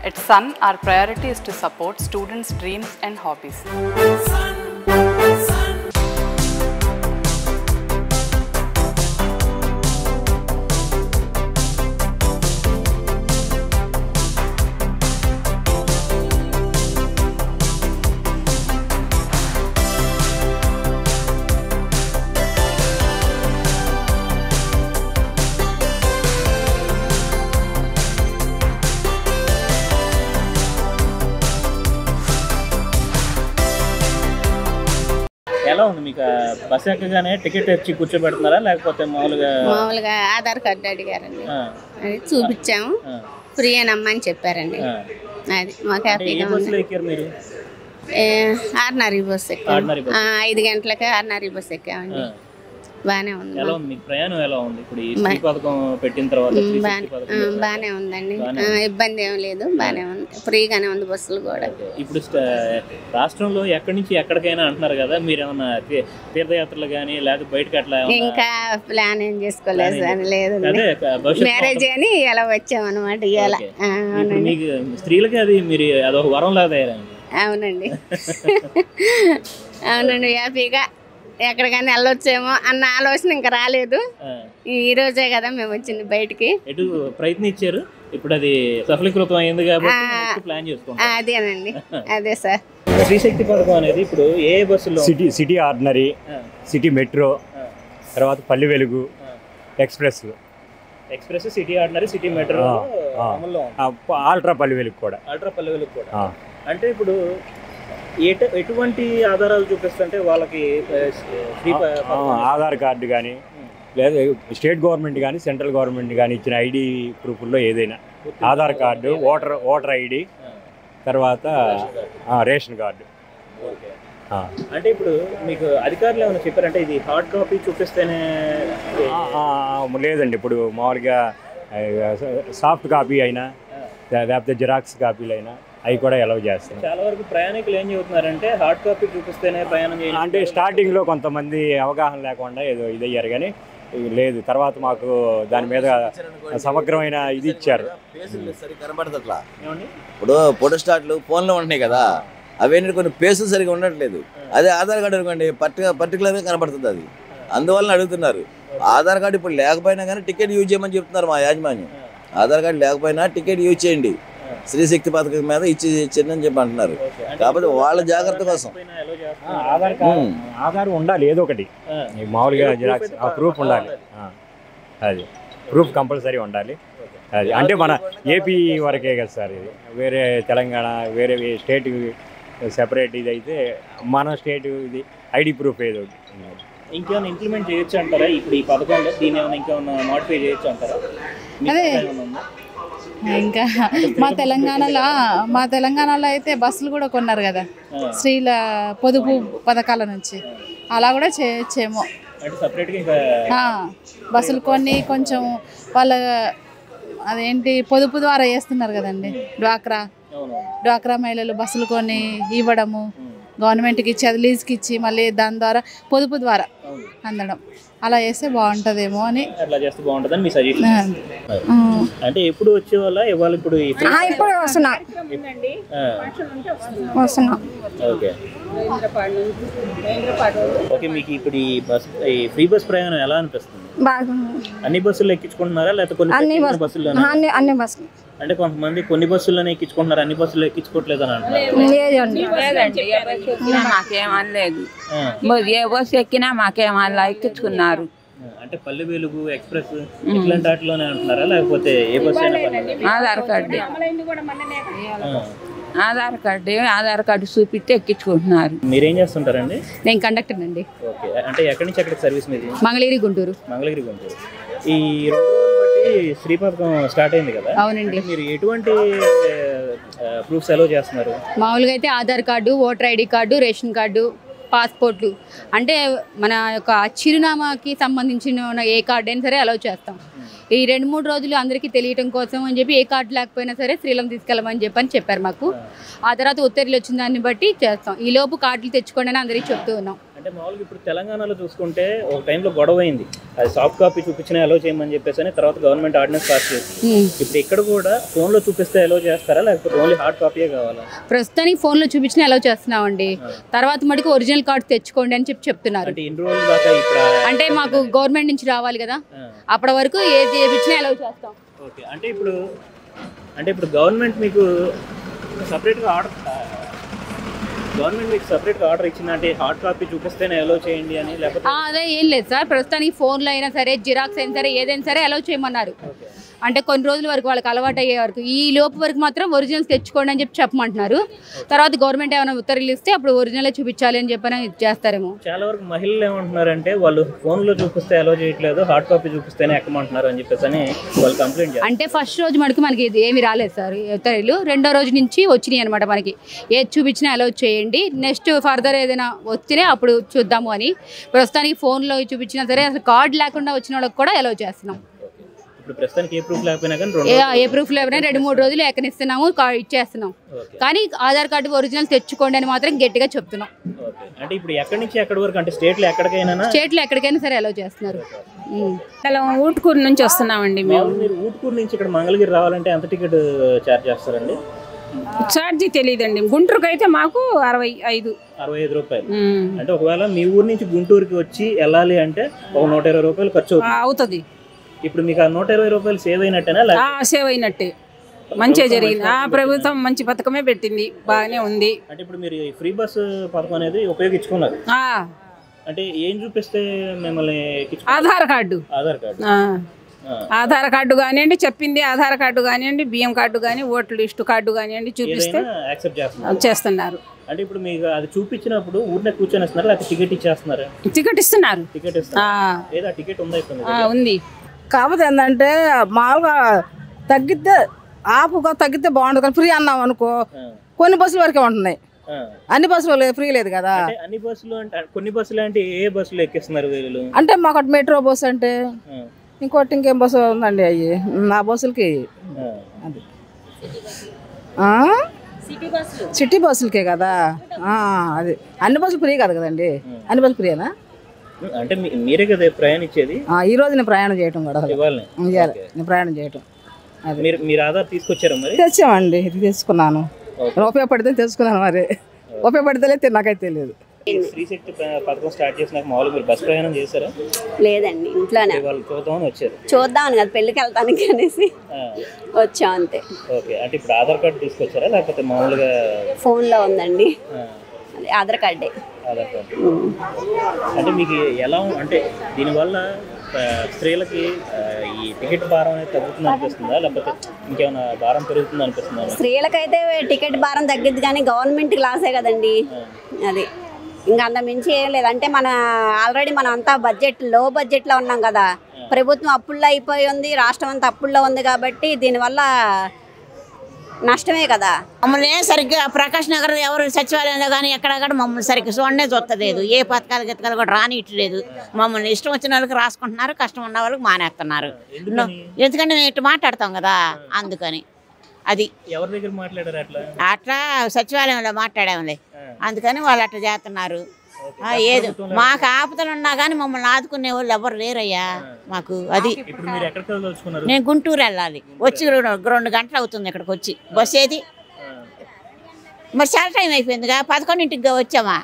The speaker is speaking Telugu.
At Sun, our priority is to support students' dreams and hobbies. ఎలా ఉంది మీకు బస్ ఎక్కగానే టికెట్ ఇచ్చి కూర్చోబెడుతున్నారా లేకపోతే మామూలుగా ఆధార్ కార్డు అడిగారండి, అది చూపించాము, ఫ్రీ అని అని చెప్పారండి. అది మాకు హ్యాపీగా ఎక్కారు మీరు? ఆర్డినరీ బస్ ఎక్కాము, 5 గంటలకే ఆర్డినరీ బస్ ఎక్కామండి. బాగానే ఉంది. ఎలా ఉంది మీకు ప్రయాణం? ఎలా ఉంది ఇప్పుడు ఈ శ్రీ పథకం పెట్టిన తర్వాత? బాగానే ఉందండి, ఇబ్బంది ఏం లేదు, బాగానే ఉంది, ఫ్రీగానే ఉంది బస్సులు కూడా. ఇప్పుడు రాష్ట్రంలో ఎక్కడి నుంచి ఎక్కడికైనా అంటున్నారు కదా, మీరు ఏమన్నా తీర్థయాత్రలు కానీ లేకపోతే బయటకు అట్లా? ఇంకా ప్లాన్ ఏం చేసుకోలేదు సార్, లేదు, మ్యారేజ్ అని ఇలా వచ్చామన్నమాట. ఇలా మీకు స్త్రీలకి అది మీరు అదొక వరం లాగా తయారైంది. అవునండి అవునండి, హ్యాపీగా ఎక్కడికైనా వెళ్ళొచ్చేమో అన్న ఆలోచన ఇంకా రాలేదు. ఈ రోజే కదా మేము వచ్చింది బయటికి. ఎటు ప్రయత్నించారు, ఇప్పుడు అది సఫలీకృతం అయింది కాబట్టి ప్లాన్ చేసుకుంటాం. అదేనండి, అదే సార్. శ్రీశక్తి పథకం అనేది ఇప్పుడు ఏ బస్సులో? సిటీ ఆర్డినరీ, సిటీ మెట్రో, తర్వాత పల్లి వెలుగు, express, city ordinary, city metro, ultra పల్లి వెలుగు కూడా. అంటే ఇప్పుడు ఎటువంటి ఆధారాలు చూపిస్తుంటే వాళ్ళకి? ఆధార్ కార్డు కానీ లేదా స్టేట్ గవర్నమెంట్ కానీ సెంట్రల్ గవర్నమెంట్ కానీ ఇచ్చిన ఐడి ప్రూఫ్లో ఏదైనా ఆధార్ కార్డు, ఓటర్ ఐడి, తర్వాత రేషన్ కార్డు. అంటే ఇప్పుడు మీకు అధికారులు ఏమైనా చెప్పారంటే ఇది హార్డ్ కాపీ చూపిస్తేనే? లేదండి, ఇప్పుడు మామూలుగా సాఫ్ట్ కాపీ అయినా లేకపోతే జిరాక్స్ కాపీలు అయినా అవి కూడా అలౌ చేస్తాం. చాలా వరకు ప్రయాణికులు ఏం చెబుతున్నారంటే హార్డ్ కాపీ చూపిస్తేనే ప్రయాణం చేయాలి అంటే స్టార్టింగ్లో కొంతమంది అవగాహన లేకుండా ఏదో ఇదయ్యారు, కానీ లేదు తర్వాత మాకు దాని మీద సమగ్రమైన ఇది ఇచ్చారు. కనబడతట్లా ఇప్పుడు ఫోటో స్టార్ట్లు ఫోన్లో ఉంటున్నాయి కదా, అవన్నీ కొన్ని పేసులు సరిగా ఉండట్లేదు. అదే ఆధార్ కార్డు అనుకోండి పర్టికులర్గా కనబడుతుంది. అది అందువల్ల అడుగుతున్నారు. ఆధార్ కార్డు ఇప్పుడు లేకపోయినా కానీ టికెట్ యూజ్ చేయమని చెప్తున్నారు మా యాజమాన్యం. ఆధార్ కార్డు లేకపోయినా టికెట్ యూజ్ చేయండి, శ్రీశక్తి పథకం మీద ఇచ్చింది అని చెప్పి అంటున్నారు. కాకపోతే వాళ్ళ జాగ్రత్త కోసం ఆధార్ ఉండాలి, ఏదో ఒకటి మామూలుగా జిరాక్స్ ప్రూఫ్ ఉండాలి. అది ప్రూఫ్ కంపల్సరీ ఉండాలి. అది అంటే మన ఏపీ వరకే కదా సార్, ఇది వేరే తెలంగాణ వేరే స్టేట్ సెపరేట్ ఇది అయితే మన స్టేట్ ఇది ఐడి ప్రూఫ్ ఏదో ఒకటి. ఇంకేమైనా ఇంప్లిమెంట్ చేయొచ్చు అంటారా ఇప్పుడు ఈ పథకంలో? దీని ఏమైనా ఇంకేమైనా మోడిఫై చేయొచ్చు అంటారా? అదే ఇంకా మా తెలంగాణలో అయితే బస్సులు కూడా కొన్నారు కదా స్త్రీల పొదుపు పథకాల నుంచి, అలా కూడా చేయొచ్చేమో. బస్సులు కొన్ని కొంచెం వాళ్ళ అదేంటి పొదుపు ద్వారా చేస్తున్నారు కదండి. డ్వాక్రా మహిళలు బస్సులు కొని ఇవ్వడము, గవర్నమెంట్కి ఇచ్చి అది లీజ్కి ఇచ్చి మళ్ళీ దాని ద్వారా పొదుపు ద్వారా అందడం, అలా చేస్తే బాగుంటుందేమో అని. అట్లా చేస్తే బాగుంటుందని మీ సజెషన్. అంటే ఎప్పుడు వచ్చే వాళ్ళ ఇవాళ? ఇప్పుడు వస్తున్నాం. ఓకే, మీకు ఇప్పుడు ఈ ఫ్రీ బస్ ప్రయాణం ఎలా అనిపిస్తుంది? అన్ని బస్సుల్లో ఎక్కించుకుంటున్నారా లేకపోతే కొన్ని బస్సుల్లో? అన్ని బస్సులు. అంటే కొంతమంది కొన్ని బస్సుల్లోనే ఎక్కించుకుంటున్నారు, అన్ని బస్సుల్లో ఎక్కించుకోవట్లేదు అని అంటున్నారు. మాకేమనలేదు, ఏ బస్సు ఎక్కినా మాకేమన్నా ఎక్కించుకున్నారు. అంటే పల్లె వెలుగు, ఎక్స్ప్రెస్ ఇట్లాంటి వాటిలోనే అంటున్నారా లేకపోతే ఏ బస్సు అయినా? ఆధార్ కార్డు చూపిస్తే ఎక్కించుకుంటున్నారు. మీరేం చేస్తుంటారండి? నేను కండక్టర్ అండి. ఓకే, అంటే ఎక్కడి నుంచి ఎక్కడికి సర్వీస్ మీది? మంగళగిరి గుంటూరు. ఈ 2 రోజులు బట్టి శ్రీ పథకం స్టార్ట్ అయింది కదా? అవునండి. మీరు ఎటువంటి ప్రూఫ్స్ అలౌ చేస్తున్నారు? మామూలుగా అయితే Aadhaar card, voter ID card, ration card, పాస్పోర్ట్లు, అంటే మన యొక్క చిరునామాకి సంబంధించిన ఏ కార్డు అయినా సరే అలౌ చేస్తాం. ఈ 2-3 రోజులు అందరికీ తెలియటం కోసం అని చెప్పి ఏ కార్డు లేకపోయినా సరే శ్రీలం తీసుకెళ్ళమని చెప్పారు మాకు. ఆ తర్వాత ఉత్తర్వులు వచ్చిన దాన్ని బట్టి చేస్తాం. ఈ లోపు కార్డులు తెచ్చుకోండి అని అందరికీ చెప్తూ ఉన్నాం. అంటే మామూలుగా ఇప్పుడు తెలంగాణలో చూసుకుంటే ఒక టైంలో గొడవ అయింది, అది సాఫ్ట్ కాపీ చూపించినా అలో చేయమని చెప్పేసి తర్వాత గవర్నమెంట్ ఆర్డినెన్స్ పాస్ చేసింది. ఇప్పుడు ఇక్కడ కూడా ఫోన్లో చూపిస్తే అలో చేస్తారా, లేకపోతే ఓన్లీ హార్డ్ కాపీయే కావాలా? ప్రస్తుతానికి ఫోన్లో చూపించినా అలో చేస్తున్నామండి. తర్వాత మటుకు ఒరిజినల్ కార్డు తెచ్చుకోండి అని చెప్తున్నారు. అంటే ఇన్ని రోజులు దాకా ఇప్పుడు అంటే మాకు గవర్నమెంట్ నుంచి రావాలి కదా, అప్పటి వరకు ఏది చేయించినా అలో చేస్తాం. ఓకే. అంటే ఇప్పుడు గవర్నమెంట్ మీకు సపరేట్గా ఆర్డర్ ఇచ్చిందంటే హార్డ్ కాపీ చూపిస్తేనే అలో చేయండి అని, లేకపోతే అదే ఏం లేదు సార్. ప్రస్తుతానికి ఫోన్లో అయినా సరే, జిరాక్స్ అయినా సరే, ఏదైనా సరే అలో చేయమన్నారు. అంటే కొన్ని రోజుల వరకు వాళ్ళకి అలవాటు అయ్యే వరకు, ఈ లోపు వరకు మాత్రం ఒరిజినల్స్ తెచ్చుకోండి అని చెప్పమంటున్నారు. తర్వాత గవర్నమెంట్ ఏమైనా ఉత్తర్వులు ఇస్తే అప్పుడు ఒరిజినల్ చూపించాలి అని చెప్పని చేస్తారేమో. చాలా వరకు మహిళలు ఏమంటున్నారంటే వాళ్ళు ఫోన్లో చూపిస్తే అలో చేయట్లేదు, హార్డ్ కాపీ చూపిస్తేనే ఎక్కమంటున్నారు అని చెప్పేసి వాళ్ళు కంప్లైంట్ చేస్తారు. అంటే ఫస్ట్ రోజు మనకి ఇది ఏమి రాలేదు సార్ ఉత్తర్వులు. రెండో రోజు నుంచి వచ్చినాయి అనమాట. మనకి ఏది చూపించినా అలో చేయండి, నెక్స్ట్ ఫర్దర్ ఏదైనా వస్తేనే అప్పుడు చూద్దాము అని. ప్రస్తుతానికి ఫోన్లో చూపించినా సరే, అసలు కార్డు లేకుండా వచ్చిన వాళ్ళకి కూడా అలో చేస్తున్నాం. ఇప్పుడు ప్రస్తుతానికి ఏ ప్రూఫ్ లేకపోయినా కానీ ఏ ప్రూఫ్ లేకపోయినా 2-3 రోజులు ఎక్కనిస్తున్నాము, ఇచ్చేస్తున్నాం. కానీ ఆధార్ కార్డు ఒరిజినల్ తెచ్చుకోండి అని మాత్రం గట్టిగా చెప్తున్నాం. అంటే ఇప్పుడు ఎక్కడి నుంచి ఎక్కడి వరకు, అంటే స్టేట్లో ఎక్కడికైనా సరే అలో చేస్తున్నారు. ఊటుకూరు నుంచి వస్తున్నామండి మేము. మీరు ఊటుకూరు నుంచి ఇక్కడ మంగళగిరి రావాలంటే ఎంత టికెట్ ఛార్జ్ చేస్తారండి? ఛార్జీ తెలియదండి. గుంటూరుకి అయితే మాకు 65 రూపాయలు. అంటే ఒకవేళ మీ ఊరు నుంచి గుంటూరుకి వచ్చి వెళ్ళాలి అంటే ఒక 120 రూపాయలు ఖర్చు అవుతుంది. ఇప్పుడు మీకు ఆ 120 రూపాయలు సేవ్ అయినట్టేనా? సేవ్ అయినట్టే, మంచిగా జరిగింది. ప్రభుత్వం మంచి పథకమే పెట్టింది, బాగానే ఉంది. అంటే ఇప్పుడు మీరు ఫ్రీ బస్ పథకం అనేది ఉపయోగించుకున్నారు. అంటే ఏం చూపిస్తే మిమ్మల్ని? ఆధార్ కార్డు కానివ్వండి, చెప్పింది ఆధార్ కార్డు కానివ్వండి, బియ్యం కార్డు కానీ, ఓటర్ లిస్టు కార్డు కానివ్వండి చూపిస్తే చేస్తున్నారు. అంటే ఇప్పుడు మీకు అది చూపించినప్పుడు ఊరినే కూర్చొని వస్తున్నారు, లేకపోతే టికెట్ ఇచ్చేస్తున్నారు? టికెట్ ఇస్తున్నారు. టికెట్ ఉందా? ఉంది. కాకపోతే ఏంటంటే మామూలుగా తగ్గితే తగ్గితే బాగుంటుంది. కానీ ఫ్రీ అన్నాం అనుకో, కొన్ని బస్సుల వరకే ఉంటున్నాయి, అన్ని బస్సులు ఫ్రీ లేదు కదా. అన్ని బస్సులు అంటే కొన్ని బస్సులు అంటే ఏ బస్సులు ఎక్కిస్తున్నారు వీళ్ళు? అంటే మాకు మెట్రో బస్సు అంటే, ఇంకోటి ఇంకేం బస్సు ఉందండి, అవి ఆ బస్సులకి అది సిటీ బస్సులకే కదా. అది అన్ని బస్సులు ఫ్రీ కాదు కదండి. అన్ని బస్సులు ఫ్రీనా? అంటే మీరే కదా ప్రయాణించేది? ఈ రోజు నేను ప్రయాణం చేయటం కూడా నేను ప్రయాణం చేయటం. మీరు ఆధార్ తీసుకొచ్చారా? మరి తెచ్చామండి, ఇది తెచ్చుకున్నాను. ఉపయోగపడితే తెచ్చుకున్నాను, మరి ఉపయోగపడితే నాకైతే తెలియదు. స్త్రీ శక్తి పథకం స్టార్ట్ చేసినాక మామూలుగా మీరు బస్ ప్రయాణం చేశారా? లేదండి, ఇంట్లోనే. వాళ్ళు చూద్దామని వచ్చారు? చూద్దామని కదా, పెళ్ళికి వెళ్తానికి అనేసి వచ్చాం అంతే. ఓకే. అంటే ఇప్పుడు ఆధార్ కార్డు తీసుకొచ్చారా, లేకపోతే మామూలుగా ఫోన్లో ఉందండి ఆధార్ కార్డే? ఆధార్ కార్డు. అంటే మీకు ఎలా, అంటే దీనివల్ల స్త్రీలకి ఈ టికెట్ భారం అనేది తగ్గుతుంది అనిపిస్తుందా, లేకపోతే ఇంకేమైనా భారం పెరుగుతుంది అనిపిస్తుందా? స్త్రీలకైతే టికెట్ భారం తగ్గిద్ది, కానీ గవర్నమెంట్కి లాసే కదండి. అది ఇంకా అంత మించి ఏం లేదు. అంటే ఆల్రెడీ మనం అంతా లో బడ్జెట్లో ఉన్నాం కదా. ప్రభుత్వం అప్పుల్లో అయిపోయి ఉంది, రాష్ట్రం అంతా అప్పుల్లో ఉంది. కాబట్టి దీనివల్ల నష్టమే కదా. మమ్మల్ని సరిగ్గా ప్రకాష్ నగర్ ఎవరు సచివాలయంలో కానీ ఎక్కడక్కడ మమ్మల్ని సరిగ్గా చూడనే చూస్తలేదు. ఏ పథకాలు గతకాలు కూడా రానిట్లేదు. మమ్మల్ని ఇష్టం వచ్చిన వాళ్ళకి రాసుకుంటున్నారు, కష్టం ఉన్న వాళ్ళకి మానేస్తున్నారు. ఎందుకంటే మేము ఇటు మాట్లాడతాం కదా, అందుకని. అది ఎవరి దగ్గర మాట్లాడారు? అట్లా సచివాలయంలో మాట్లాడాములే, అందుకని వాళ్ళు అట్లా చేస్తున్నారు. ఏది మాకు ఆపదలు ఉన్నా కానీ మమ్మల్ని ఆదుకునే వాళ్ళు ఎవరు లేరయ్యా మాకు. అది నేను గుంటూరు వెళ్ళాలి, వచ్చి 2 గంటలు అవుతుంది ఇక్కడికి వచ్చి. బస్సు ఏది మరి చాలా టైం అయిపోయిందిగా, 11ంటికి వచ్చామా.